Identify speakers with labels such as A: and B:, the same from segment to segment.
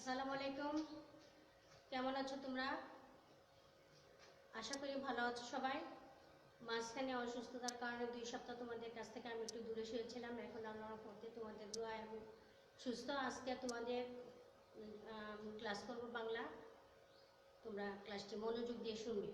A: আসসালামু আলাইকুম। কেমন আছো তোমরা? আশা করি ভালো আছো সবাই। মাঝখানে অসুস্থতার কারণে 2 সপ্তাহ তোমাদের কাছ থেকে আমি একটু দূরে সরেছিলাম। এখন আল্লাহর রহমতে তোমাদের দোয়ায় আমি সুস্থ। আজকে তোমাদের ক্লাস করব বাংলা। তোমরা ক্লাসটি মনোযোগ দিয়ে শুনবে।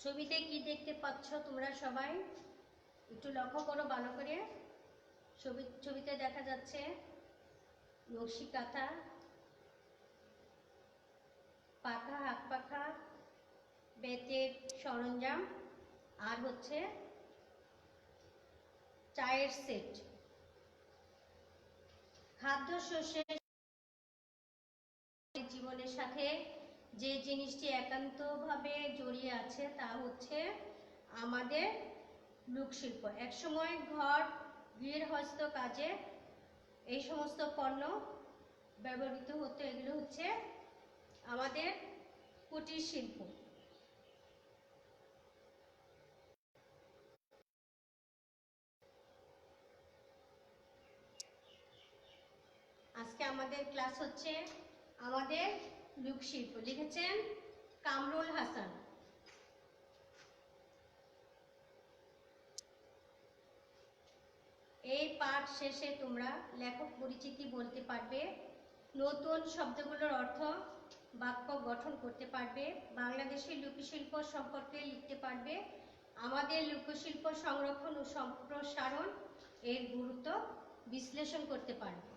A: ছবিতে কি দেখতে পাচ্ছ তোমরা সবাই? একটু লক্ষ্য করো ভালো করে। ছবিতে দেখা যাচ্ছে নকশি কাঁথা, পাখা, হাত পাখা, বেতের সরঞ্জাম, আর হচ্ছে চায়ের সেট। খাদ্যশস্যের জীবনের সাথে যে জিনিসটি একান্তভাবে জড়িয়ে আছে তা হচ্ছে আমাদের লোকশিল্প। একসময় গৃহস্থ কাজে এই সমস্ত পণ্য ব্যবহৃত হতো। এগুলো হচ্ছে আমাদের কুটির শিল্প। আজকে আমাদের ক্লাস হচ্ছে আমাদের লোকশিল্প। লিখেছেন কামরুল হাসান। এই পাঠ শেষে তোমরা লেখক পরিচিতি বলতে পারবে, নতুন শব্দগুলোর অর্থ বাক্য গঠন করতে পারবে, বাংলাদেশের লোকশিল্প সম্পর্কে লিখতে পারবে, আমাদের লোকশিল্প সংরক্ষণ ও সম্প্রসারণ এর গুরুত্ব বিশ্লেষণ করতে পারবে।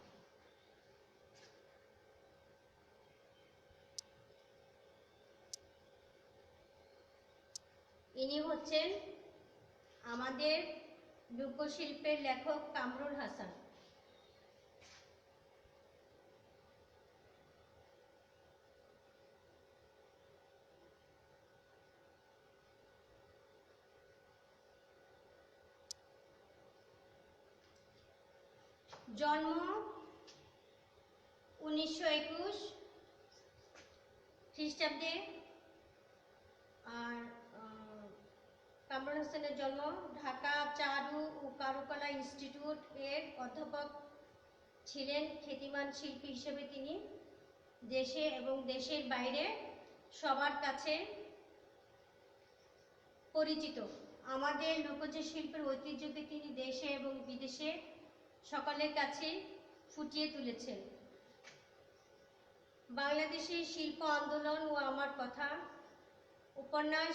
A: ইনি হচ্ছেন আমাদের লোকশিল্পের লেখক কামরুল হাসান। জন্ম 1921 খ্রিস্টাব্দে। আর কামরুল হাসানের জন্ম ঢাকা চারু ও কারুকলা ইনস্টিটিউট এর অধ্যাপক ছিলেন। খ্যাতিমান শিল্পী হিসেবে তিনি দেশে এবং দেশের বাইরে সবার কাছে পরিচিত। আমাদের লোকজ শিল্পের ঐতিহ্যকে তিনি দেশে এবং বিদেশে সকলের কাছে ফুটিয়ে তুলেছেন। বাংলাদেশের শিল্প আন্দোলন ও আমার কথা, উপন্যাস,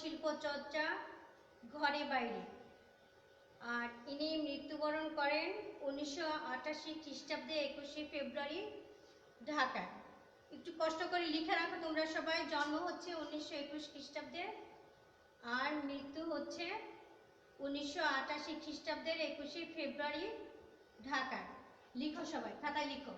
A: শিল্পচর্চা ঘরে বাইরে। আর ইনি মৃত্যুবরণ করেন 1988 খ্রিস্টাব্দে 21শে ফেব্রুয়ারি ঢাকায়। একটু কষ্ট করে লিখে রাখো তোমরা সবাই। জন্ম হচ্ছে 1921 খ্রিস্টাব্দে আর মৃত্যু হচ্ছে 1988 খ্রিস্টাব্দের 21শে ফেব্রুয়ারি ঢাকায়। লিখো সবাই, খাতায় লিখো।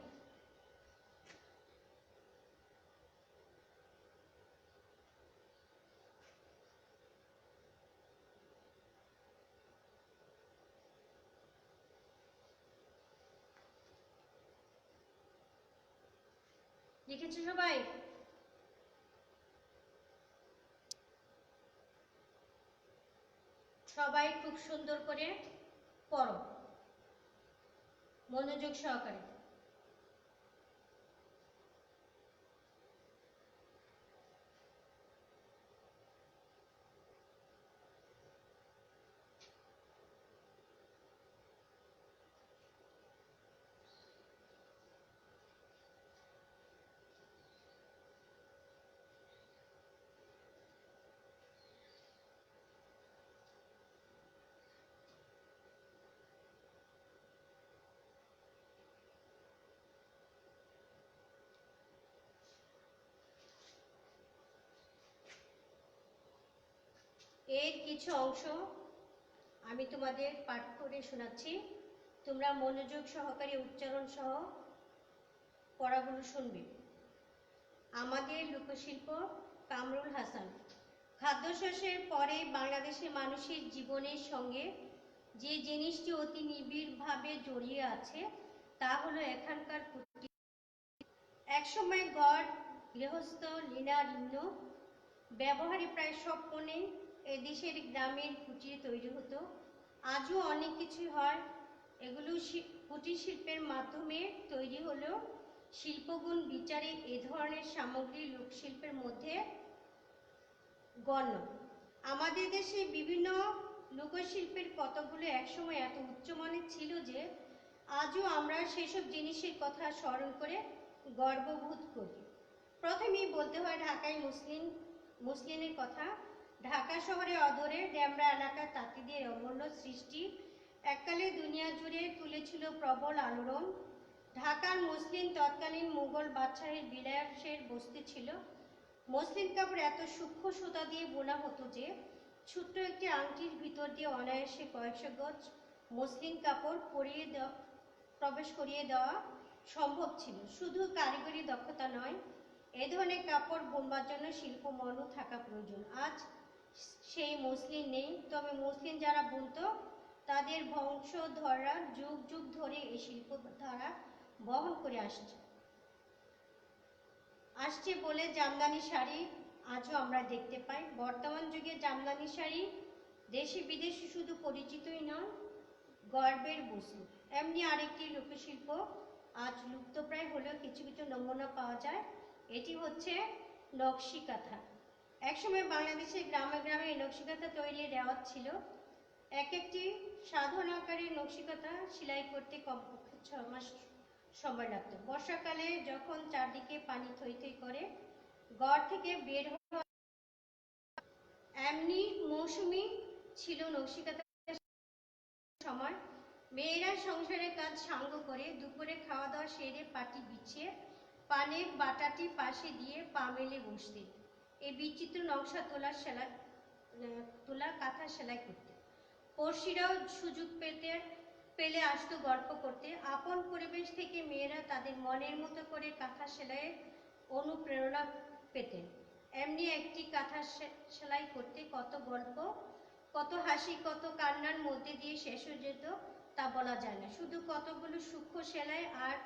A: লিখেছো সবাই? সবাই খুব সুন্দর করে পড়ো, মনোযোগ সহকারে। এর কিছু অংশ আমি তোমাদের পাঠ করে শোনাচ্ছি। তোমরা মনোযোগ সহকারে উচ্চারণ সহ পড়াগুলো শুনবে। আমাদের লোকশিল্প কামরুল হাসান। খাদ্যশস্যের পরে বাংলাদেশের মানুষের জীবনের সঙ্গে যে জিনিসটি অতি নিবিড়ভাবে জড়িয়ে আছে তা হলো এখানকার কুটির। একসময় গড় গৃহস্থ লীনারীণ্য ব্যবহারে প্রায় সব কোণে এদেশের গ্রামের কুটির তৈরি হতো। আজও অনেক কিছু হয়, এগুলো কুটির শিল্পের মাধ্যমে তৈরি হলেও শিল্পগুণ বিচারে এ ধরনের সামগ্রী লোকশিল্পের মধ্যে গণ্য। আমাদের দেশে বিভিন্ন লোকশিল্পের কতগুলো একসময় এত উচ্চমানের ছিল যে আজও আমরা সেসব জিনিসের কথা স্মরণ করে গর্ববোধ করি। প্রথমেই বলতে হয় ঢাকায় মুসলিমের কথা। ঢাকা শহরে অদূরে ডেমরা এলাকার তাঁতিদের অমূল্য সৃষ্টি এককালে দুনিয়া জুড়ে তুলেছিল প্রবল আলোড়ন। ঢাকার মসলিন তৎকালীন মুঘল বাদশাহের বিলাসের বস্তু ছিল। মসলিন কাপড় এত সূক্ষ্ম সুতা দিয়ে বোনা হতো যে ছোট্ট একটি আংটির ভিতর দিয়ে অনায়াসে কয়েকশো গজ মসলিন কাপড় প্রবেশ করিয়ে দেওয়া সম্ভব ছিল। শুধু কারিগরি দক্ষতা নয়, এ ধরনের কাপড় বোনবার জন্য শিল্প মনও থাকা প্রয়োজন। আজ সেই মসলিন নেই, তবে মসলিন যারা বুনত তাদের বংশধররা যুগ যুগ ধরে এই শিল্প ধারা বহন করে আসছে বলে জামদানি শাড়ি আজও আমরা দেখতে পাই। বর্তমান যুগে জামদানি শাড়ি দেশে বিদেশে শুধু পরিচিতই নয়, গর্বের বস্তু। এমনি আরেকটি লোকশিল্প আজ লুপ্তপ্রায় হলেও কিছু কিছু নমুনা পাওয়া যায়। এটি হচ্ছে নকশি কাঁথা। একসময় বাংলাদেশের গ্রামে গ্রামে এই নকশি কাঁথা তৈরির রেওয়াজ ছিল। এক একটি সাধারণ আকারের নকশি কাঁথা সেলাই করতে কমপক্ষে 6 মাস সময় লাগতো। বর্ষাকালে যখন চারদিকে পানি থই থই করে গড় থেকে বের হওয়া এমনি মৌসুমি ছিল নকশি কাঁথার সময়। মেয়েরা সংসারের কাজ সাঙ্গ করে দুপুরে খাওয়া দাওয়া সেরে পাটি বিছিয়ে পানের বাটাটি পাশে দিয়ে পা মেলে বসতে এই বিচিত্র নকশা তোলা কাঁথা সেলাই করতে। পড়শিরাও সুযোগ পেলে আসতো গল্প করতে। আপন পরিবেশ থেকে মেয়েরা তাদের মনের মতো করে কাঁথা সেলাইয়ের অনুপ্রেরণা পেতেন। এমনি একটি কাঁথা সেলাই করতে কত গল্প, কত হাসি, কত কান্নার মধ্যে দিয়ে শেষ হয়ে যেত তা বলা যায় না। শুধু কতগুলো সূক্ষ্ম সেলাই আর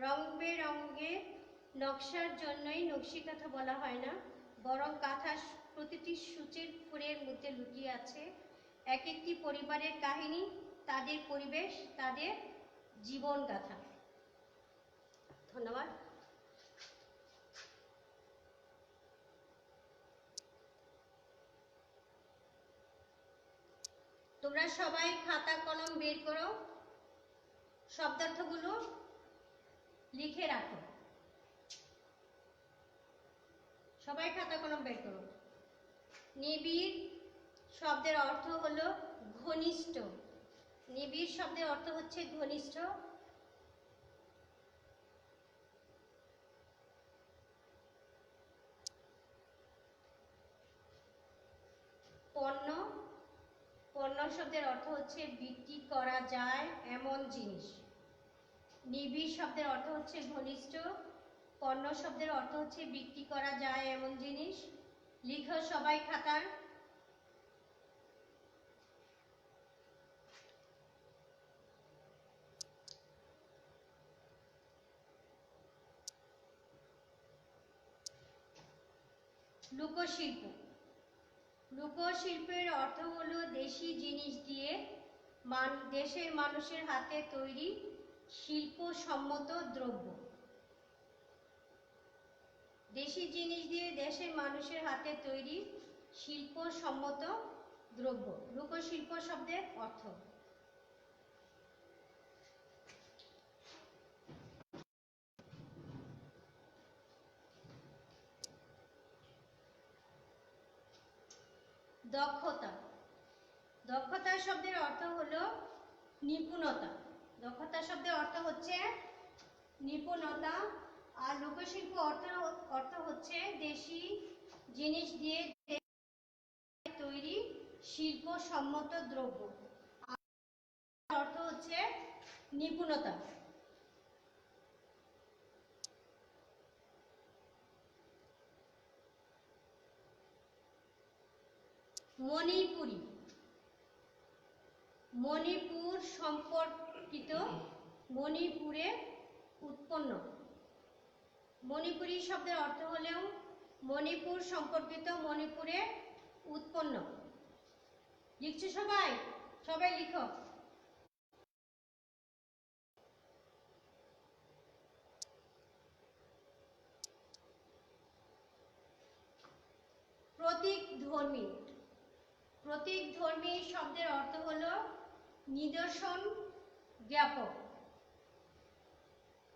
A: রং বেরঙের নকশার জন্যই নকশি কাঁথা বলা হয় না, বরং কাঁথার প্রতিটি সূচের ফুলের মধ্যে লুকিয়ে আছে এক একটি পরিবারের কাহিনী, তাদের পরিবেশ, তাদের জীবন গাথা। ধন্যবাদ। তোমরা সবাই খাতা কলম বের করো, শব্দার্থগুলো লিখে রাখো। সবাই খাতা কলম বের করো। নিবিড় শব্দের অর্থ হলো ঘনিষ্ঠ। নিবিড় শব্দের অর্থ হচ্ছে ঘনিষ্ঠ। পণ্য, পণ্য শব্দের অর্থ হচ্ছে বিক্রি করা যায় এমন জিনিস। নিবিড় শব্দের অর্থ হচ্ছে ঘনিষ্ঠ, পণ্য শব্দের অর্থ হচ্ছে বিক্রি করা যায় এমন জিনিস। লিখো সবাই খাতায়। লোকশিল্প। লোকশিল্পের অর্থ হলো দেশি জিনিস দিয়ে দেশের মানুষের হাতে তৈরি শিল্পসম্মত দ্রব্য। দেশি জিনিস দিয়ে দেশের মানুষের হাতে তৈরি শিল্পসম্মত দ্রব্য লোকশিল্প শব্দের অর্থ। দক্ষতা। দক্ষতা শব্দের অর্থ হলো নিপুণতা। দক্ষতা শব্দের অর্থ হচ্ছে নিপুণতা। আর লোকশিল্প অর্থ হচ্ছে দেশি জিনিস দিয়ে তৈরি শিল্পসম্মত দ্রব্য। অর্থ হচ্ছে নিপুণতা। মণিপুরী, মণিপুর সম্পর্কিত, মণিপুরে উৎপন্ন। মণিপুরী শব্দের অর্থ হলেও মণিপুর সম্পর্কিত, মণিপুরে উৎপন্ন। লিখছো সবাই? সবাই লিখো। প্রতীকধর্মী, প্রতীকধর্মী শব্দের অর্থ হলো নিদর্শন জ্ঞাপক।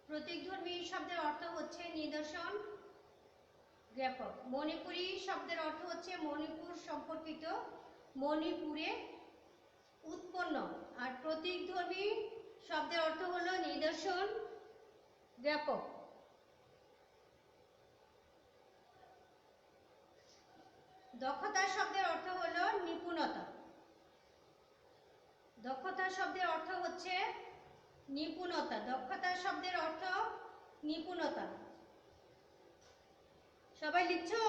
A: প্রতীকধর্মী শব্দের অর্থ হচ্ছে নিদর্শন জ্ঞাপক। মণিপুরী শব্দের অর্থ হচ্ছে মণিপুর সম্পর্কিত, মণিপুরে উৎপন্ন। আর প্রতীকধর্মী শব্দের অর্থ হলো নিদর্শন জ্ঞাপক। দক্ষতা শব্দের অর্থ হলো নিপুণতা। দক্ষতা শব্দের অর্থ হচ্ছে নিপুণতা। দক্ষতা শব্দের অর্থ নিপুণতা। সবাই লিখছো?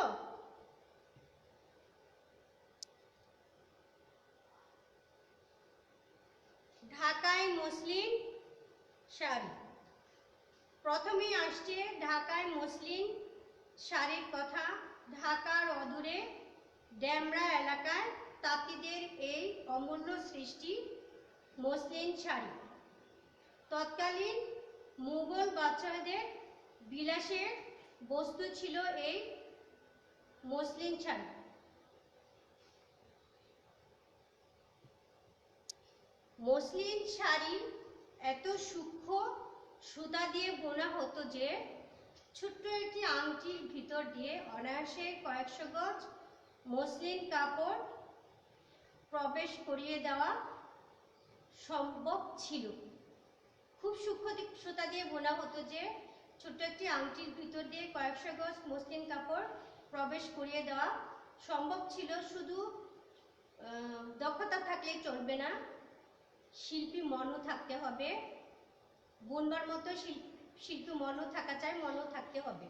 A: ঢাকায় মসলিন শাড়ি। প্রথমেই আসছে ঢাকায় মসলিন শাড়ির কথা। ঢাকার অদূরে ডেমরা এলাকায় তাঁতিদের এই অমূল্য সৃষ্টি মসলিন শাড়ি। তৎকালীন মুঘল বাদশাহদের বিলাসের বস্তু ছিল এই মসলিন শাড়ি। মসলিন শাড়ি এত সূক্ষ্ম সুতা দিয়ে বোনা হতো যে ছোট্ট একটি আংটির ভিতর দিয়ে অনায়াসে কয়েকশো গজ মসলিন কাপড় প্রবেশ করিয়ে দেওয়া সম্ভব ছিল। খুব সূক্ষ্ম সুতা দিয়ে বোনা হতো যে ছোট্ট একটি আংটির ভিতর দিয়ে কয়েকশো গজ মসলিন কাপড় প্রবেশ করিয়ে দেওয়া সম্ভব ছিল। শুধু দক্ষতা থাকলেই চলবে না, শিল্পী মনও থাকতে হবে। বুনবার মতো শিল্পী মনও থাকা চাই, মনও থাকতে হবে।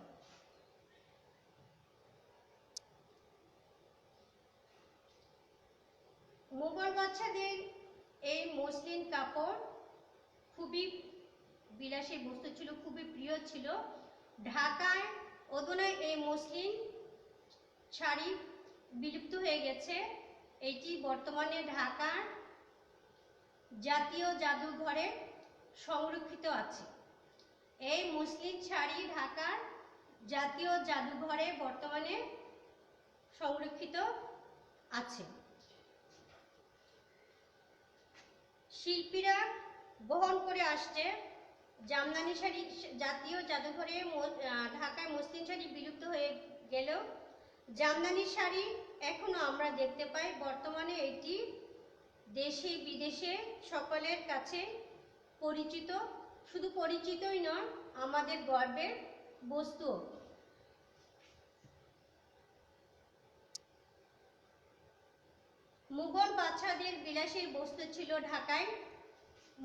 A: মুঘল বাদশাদের এই মসলিন কাপড় খুবই বিলাসী বস্তু ছিল, খুবই প্রিয় ছিল। ঢাকায় অধুনায় এই মসলিন শাড়ি বিলুপ্ত হয়ে গেছে। এটি বর্তমানে ঢাকার জাতীয় জাদুঘরে সংরক্ষিত আছে। এই মসলিন শাড়ি ঢাকার জাতীয় জাদুঘরে বর্তমানে সংরক্ষিত আছে। শিল্পীরা বহন করে আসছে জামদানি শাড়ি। জাতীয় জাদুঘরে ঢাকায় মসলিন শাড়ি বিলুপ্ত হয়ে গেলেও জামদানি শাড়ি এখনো আমরা দেখতে পাই। বর্তমানে এটি দেশে বিদেশে সকলের কাছে পরিচিত। শুধু পরিচিতই নয়, আমাদের গর্বের বস্তু। মুঘল বাদশাদের বিলাসের বস্তু ছিল ঢাকায়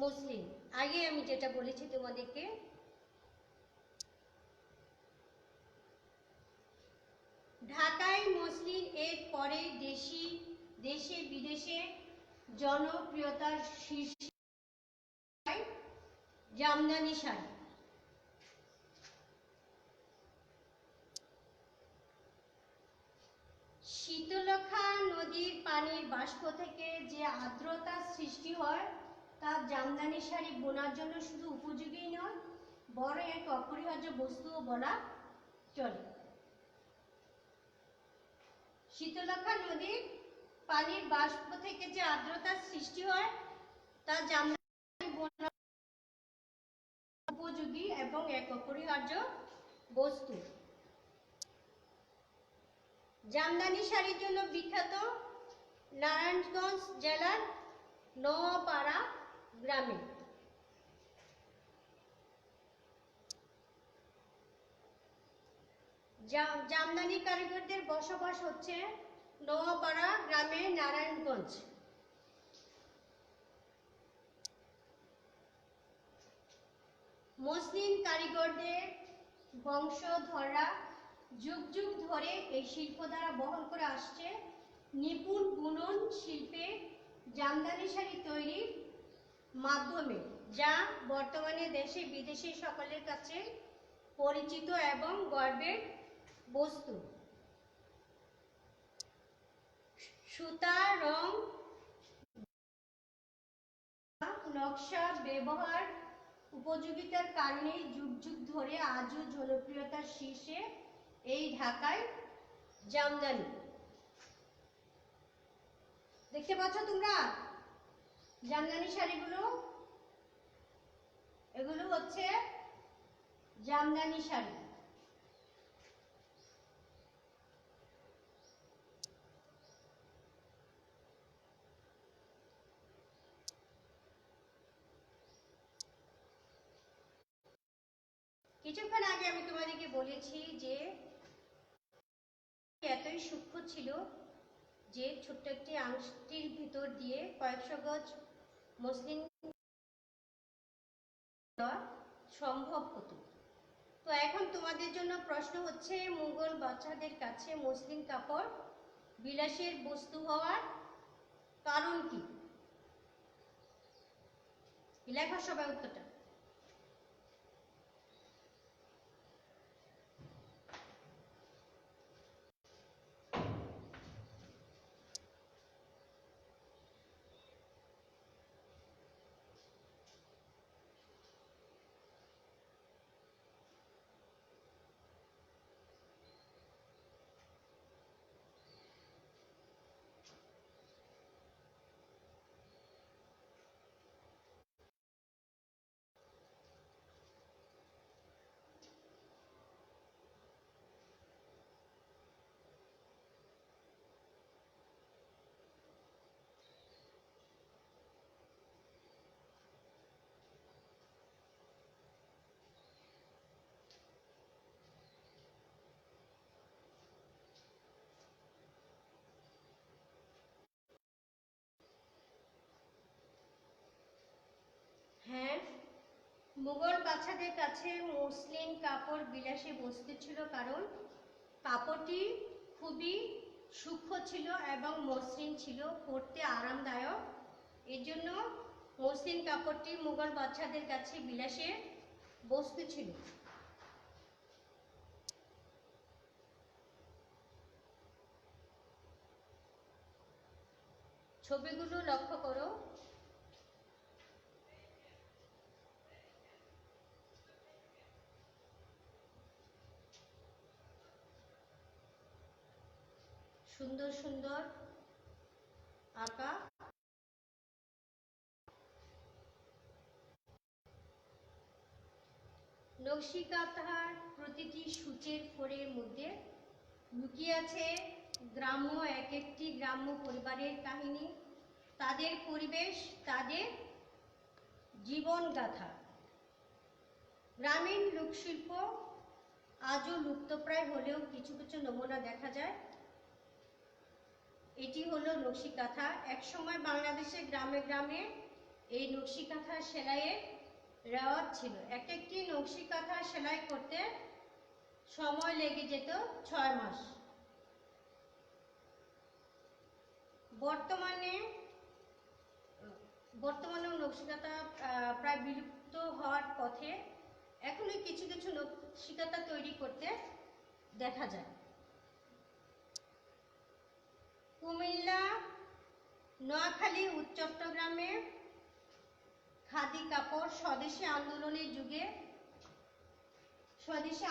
A: মসলিন। আগে আমি যেটা বলেছি তোমাদেরকে, ঢাকায় মসলিন এর পরে দেশে বিদেশে জনপ্রিয়তার শীর্ষে জামদানি শাড়ি। শীতলক্ষ্যা নদীর পানির বাষ্প থেকে যে আর্দ্রতা সৃষ্টি হয় তা জামদানি শাড়ি বোনার জন্য শুধু উপযোগী নয়, বড় এক অপরিহার্য বস্তুও বলা চলে। শীতলক্ষ্যা নদীর পানির বাষ্প থেকে যে আর্দ্রতার সৃষ্টি হয় তা জামদানি বোনার উপযোগী এবং এক অপরিহার্য বস্তু। জামদানি শাড়ির জন্য বিখ্যাত নারায়ণগঞ্জ জেলার নোয়াপাড়া গ্রামে। জামদানি কারিগরদের বসবাস হচ্ছে নোয়াপাড়া গ্রামে, নারায়ণগঞ্জ। মসলিন কারিগরদের বংশধররা যুগ যুগ ধরে এই শিল্প দ্বারা বহন করে আসছে। নিপুণ বুনন শিল্পে জামদানি শাড়ি তৈরির মাধ্যমে, যা বর্তমানে দেশে বিদেশে সকলের কাছে পরিচিত এবং গর্বের বস্তু। সুতা, রং, নকশা ব্যবহার উপযোগিতার কারণে যুগ যুগ ধরে আজও জনপ্রিয়তার শীর্ষে এই ঢাকায় জামদানি। দেখতে পাচ্ছ তোমরা জামদানি শাড়িগুলো? এগুলো হচ্ছে জামদানি শাড়ি। কিছুক্ষণ আগে আমি তোমাদেরকে বলেছি যে এতই সূক্ষ্ম ছিল যে ছোট্ট একটি আংটির ভিতর দিয়ে কয়েকশো গজ মসলিন সম্ভব হতো। তো এখন তোমাদের জন্য প্রশ্ন হচ্ছে, মুঘল বাচ্চাদের কাছে মসলিন কাপড় বিলাসের বস্তু হওয়ার কারণ কি? লেখা সবাই উত্তরটা। হ্যাঁ, মুঘল বাচ্চাদের কাছে মসলিন কাপড় বিলাসী বস্তু ছিল, কারণ কাপড়টি খুবই সূক্ষ্ম ছিল এবং মসৃণ ছিল, পরতে আরামদায়ক। এর জন্য মসলিন কাপড়টি মুঘল বাচ্চাদের কাছে বিলাসের বস্তু ছিল। ছবিগুলো লক্ষ্য করো। সুন্দর সুন্দর আঁকা। নকশি কাঁথার প্রতিটি সূচের ফোড়ের মধ্যে লুকিয়ে আছে গ্রাম্য এক একটি গ্রাম্য পরিবারের কাহিনী, তাদের পরিবেশ, তাদের জীবনগাথা। গ্রামীণ লোকশিল্প আজও লুপ্তপ্রায় হলেও কিছু কিছু নমুনা দেখা যায়। এটি হলো নকশি কাঁথা। একসময় বাংলাদেশের গ্রামে গ্রামে এই নকশি কাঁথা সেলাইয়ের রেওয়াজ ছিল। এক একটি নকশি কাঁথা সেলাই করতে সময় লেগে যেত 6 মাস। বর্তমানে নকশি কাঁথা প্রায় বিলুপ্ত হওয়ার পথে। এখনো কিছু কিছু নকশি কাঁথা তৈরি করতে দেখা যায়। কুমিল্লা, নোয়াখালী ও চট্টগ্রামে খাদি কাপড় স্বদেশী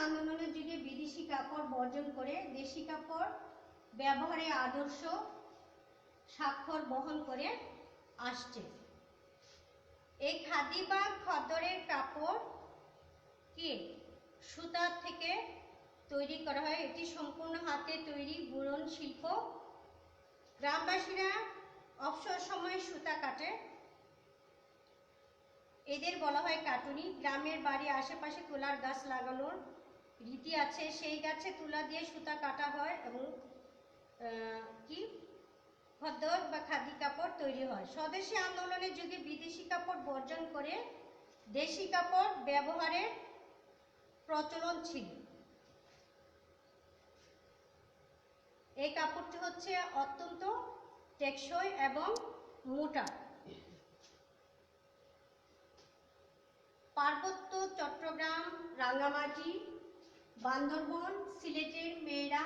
A: আন্দোলনের যুগে বিদেশি কাপড় বর্জন করে দেশি কাপড় ব্যবহারে আদর্শ স্বাক্ষর বহন করে আসছে। এই খাদি বা খদ্দরের কাপড় কি সুতা থেকে তৈরি করা হয়। এটি সম্পূর্ণ হাতে তৈরি বুনন শিল্প। গ্রামবাসীরা অবসর সময়ে সুতা কাটে, এদের বলা হয় কাটুনি। গ্রামের বাড়ির আশেপাশে তুলার গাছ লাগানোর রীতি আছে, সেই গাছে তুলা দিয়ে সুতা কাটা হয় এবং খদ্দর বা খাদি কাপড় তৈরি হয়। স্বদেশী আন্দোলনের যুগে বিদেশি কাপড় বর্জন করে দেশি কাপড় ব্যবহারের প্রচলন ছিল। এই কাপড়টি হচ্ছে অত্যন্ত টেকসই এবং মোটা। পার্বত্য চট্টগ্রাম, রাঙ্গামাটি, বান্দরবন, সিলেটের মেয়েরা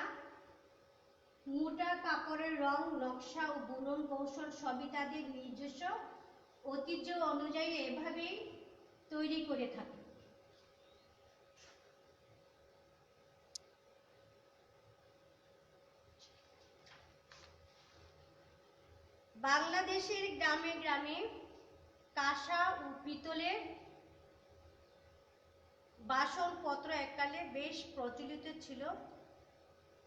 A: মোটা কাপড়ের রং, নকশা ও বুনন কৌশল সবই তাদের নিজস্ব ঐতিহ্য অনুযায়ী এভাবেই তৈরি করে থাকে। বাংলাদেশের গ্রামে গ্রামে কাঁসা ও পিতলের বাসনপত্র এককালে বেশ প্রচলিত ছিল।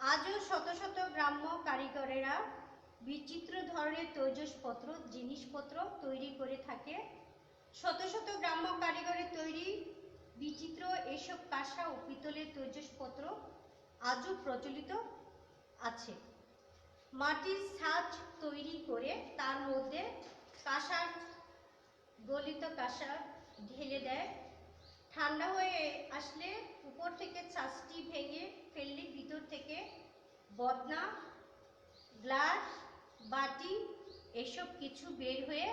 A: আজও শত শত গ্রাম্য কারিগরেরা বিচিত্র ধরনের তৈজসপত্র জিনিসপত্র তৈরি করে থাকে। শত শত গ্রাম্য কারিগরের তৈরি বিচিত্র এসব কাঁসা ও পিতলের তৈজসপত্র আজও প্রচলিত আছে। মাটির ছাঁচ তৈরি করে তার মধ্যে কাঁসার গলিত কাঁসা ঢেলে দেয়। ঠান্ডা হয়ে আসলে উপর থেকে ছাঁচটি ভেঙে ফেললে ভিতর থেকে বদনা, গ্লাস, বাটি এসব কিছু বের হয়ে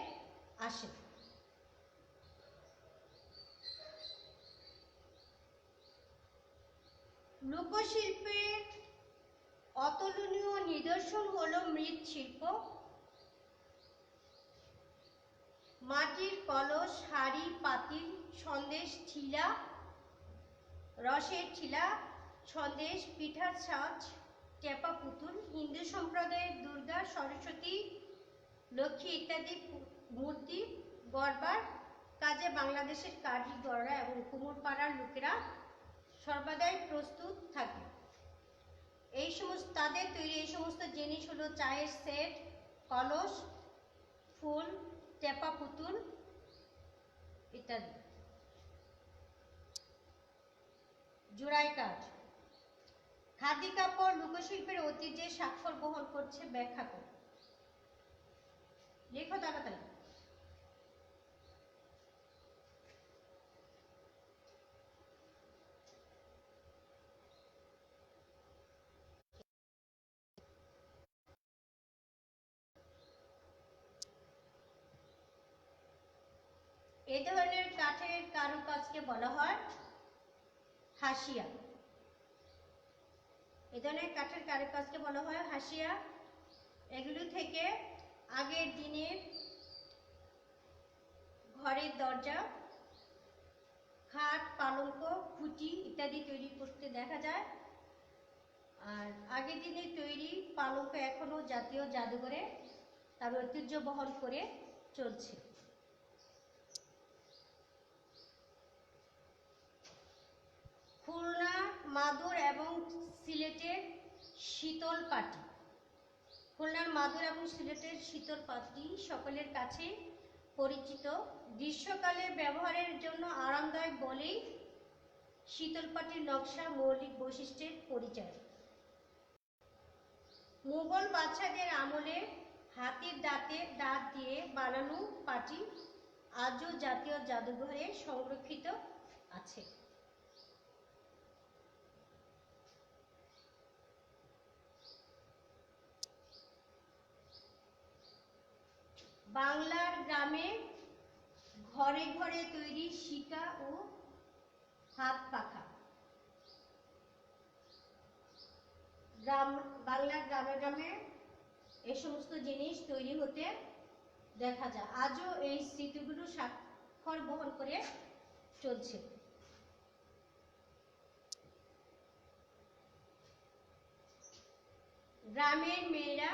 A: আসে। লোকশিল্পের অতুলনীয় নিদর্শন হলো মৃৎশিল্প। মাটির কলস, হাঁড়ি, পাতিল, সন্দেশ ঠিলা, রসের ঠিলা, সন্দেশ, পিঠার ছাঁচ, টেপা পুতুল। হিন্দু সম্প্রদায়ের দুর্গা, সরস্বতী, লক্ষ্মী ইত্যাদি মূর্তি গড়বার কাজে বাংলাদেশের কারিগররা এবং কুমোরপাড়ার লোকেরা সর্বদাই প্রস্তুত থাকে। এই সমস্ত তাদের তৈরি এই সমস্ত জিনিস হলো চায়ের সেট, কলস, ফুল, টেপা পুতুল ইত্যাদি। জোড়াই কাজ। খাদি কাপড় লোকশিল্পের ঐতিহ্যের স্বাক্ষর বহন করছে, ব্যাখ্যা করো। লেখো তাড়াতাড়ি। এই ধরনের কাঠের কারুকাজকে বলা হয় হাসিয়া। এই ধরনের কাঠের কারুকাজকে বলা হয় হাসিয়া। এগুলো থেকে আগের দিনের ঘরের দরজা, খাট, পালঙ্ক, খুঁটি ইত্যাদি তৈরি করতে দেখা যায়। আর আগের দিনের তৈরি পালঙ্ক এখনো জাতীয় জাদুঘরে তার ঐতিহ্য বহন করে চলছে। খুলনা, মাদুর এবং সিলেটের শীতল পাটি। খুলনার মাদুর এবং সিলেটের শীতল পাটি সকলের কাছে পরিচিত। গ্রীষ্মকালে ব্যবহারের জন্য আরামদায়ক বলেই শীতল পাটির নকশা মৌলিক বৈশিষ্ট্যের পরিচয়। মুঘল বাদশাদের আমলে হাতির দাঁত দিয়ে বানানো পাটি আজও জাতীয় জাদুঘরে সংরক্ষিত আছে। বাংলার গ্রামে ঘরে ঘরে তৈরি শিকা ও হাত পাখা। বাংলার গ্রামে গ্রামে এই সমস্ত জিনিস তৈরি হতে দেখা যায়। আজও এই স্মৃতিগুলো স্বাক্ষর বহন করে চলছে। গ্রামের মেয়েরা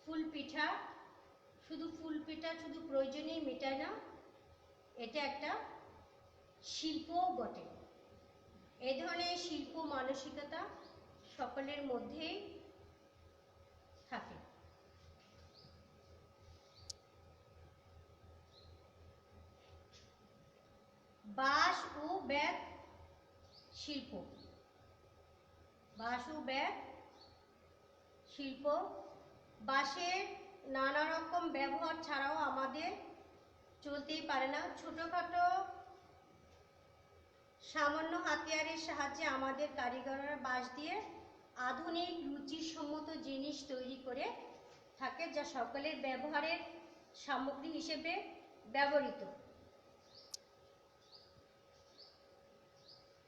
A: ফুল পিঠা, শুধু ফুল পিঠা শুধু প্রয়োজনেই মেটায় না, এটা একটা শিল্পও বটে। এ ধরনের শিল্প মানসিকতা সকলের মধ্যেই থাকে। বাঁশ ও বেত শিল্প। বাঁশ ও বেত শিল্প। বাঁশের নানা রকম ব্যবহার ছাড়াও আমাদের চলতেই পারে না। ছোটখাটো সামান্য হাতিয়ারের সাহায্যে আমাদের কারিগররা বাঁশ দিয়ে আধুনিক রুচিসম্মত জিনিস তৈরি করে থাকে, যা সকলের ব্যবহারের সামগ্রী হিসেবে ব্যবহৃত।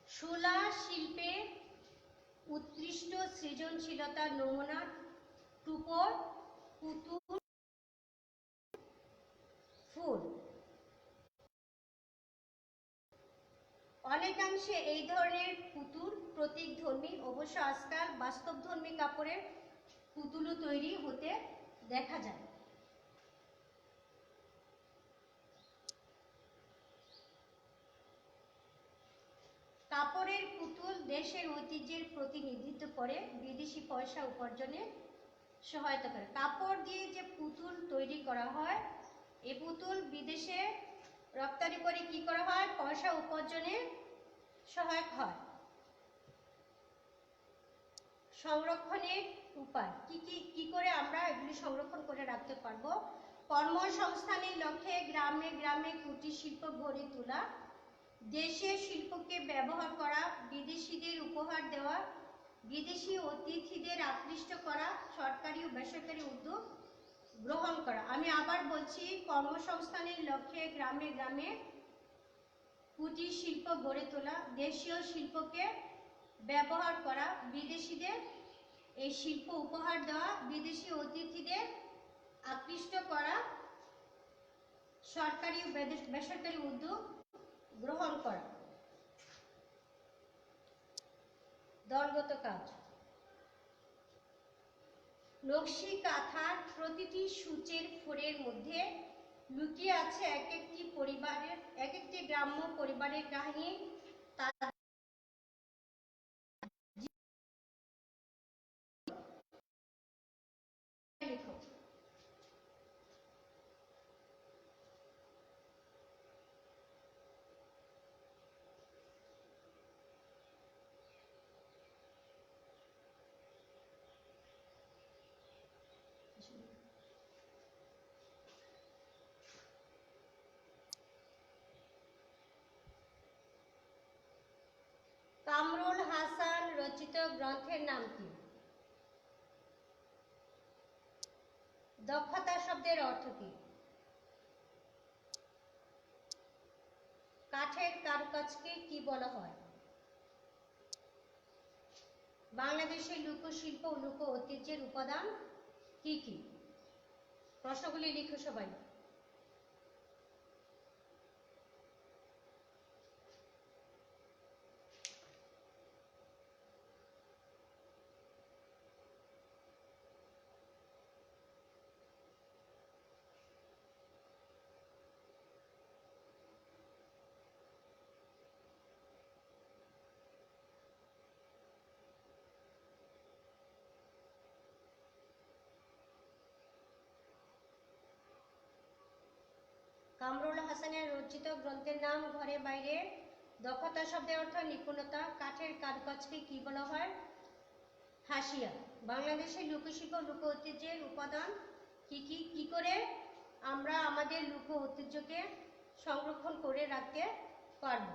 A: শোলা শিল্পে উৎকৃষ্ট সৃজনশীলতার নমুনা টুপর, পুতুল, ফুল। অনেকাংশে এই ধরনের পুতুল প্রতীকধর্মী, অবশ্য আজকাল বাস্তবধর্মী কাপড়ের পুতুলও তৈরি হতে দেখা যায়। কাপড়ের পুতুল দেশের ঐতিহ্যের প্রতিনিধিত্ব করে, বিদেশি পয়সা উপার্জনে সহায়তা করে। কাপড় দিয়ে যে পুতুল তৈরি করা হয়, এই পুতুল বিদেশে রপ্তানি করে কি করা হয়? পয়সা উপার্জনে সহায়ক হয়। সংরক্ষণের উপায় কি করে আমরা এগুলি সংরক্ষণ করে রাখতে পারবো? কর্মসংস্থানের লক্ষ্যে গ্রামে গ্রামে কুটির শিল্প গড়ে তোলা, দেশীয় শিল্পকে ব্যবহার করা, বিদেশিদের উপহার দেওয়া, বিদেশি অতিথিদের আকৃষ্ট করা, সরকারি ও বেসরকারি উদ্যোগ গ্রহণ করা। আমি আবার বলছি, কর্মসংস্থানের লক্ষ্যে গ্রামে গ্রামে কুটির শিল্প গড়ে তোলা, দেশীয় শিল্পকে ব্যবহার করা, বিদেশিদের এই শিল্প উপহার দেওয়া, বিদেশি অতিথিদের আকৃষ্ট করা, সরকারি ও বেসরকারি উদ্যোগ গ্রহণ করা। দলগত কাজ। নকশি কাঁথার প্রতিটি সূচের ফোড়ের মধ্যে লুকিয়ে আছে এক একটি গ্রাম্য পরিবারের কাহিনী। তাদের লেখক। কামরুল হাসান রচিত গ্রন্থের নাম কি? দক্ষতা শব্দের অর্থ কি? কাঠের কারুকাজকে কি বলা হয়? বাংলাদেশের লোকশিল্প ও লোক ঐতিহ্যের উপাদান কি কি? প্রশ্নগুলি লিখো সবাই। কামরুল হাসানের রচিত গ্রন্থের নাম ঘরে বাইরে। দক্ষতা শব্দের অর্থ নিপুণতা। কাঠের কারুকাজকে কি বলা হয়? হাসিয়া। বাংলাদেশের লোকশিল্প লোক ঐতিহ্যের উপাদান কি কি? কি করে আমরা আমাদের লোক ঐতিহ্যকে সংরক্ষণ করে রাখতে পারব?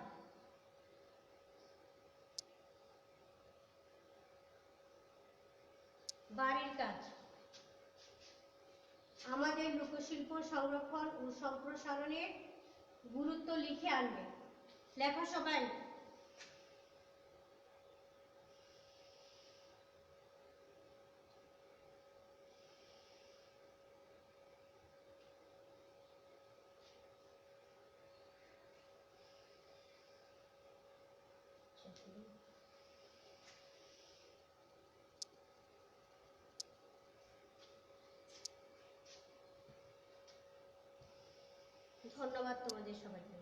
A: বাড়ির কাজ। আমাদের লোকশিল্প সংরক্ষণ ও সম্প্রসারণের গুরুত্ব লিখে আনবে। লেখো সবাই। ধন্যবাদ তোমাদের সবাইকে।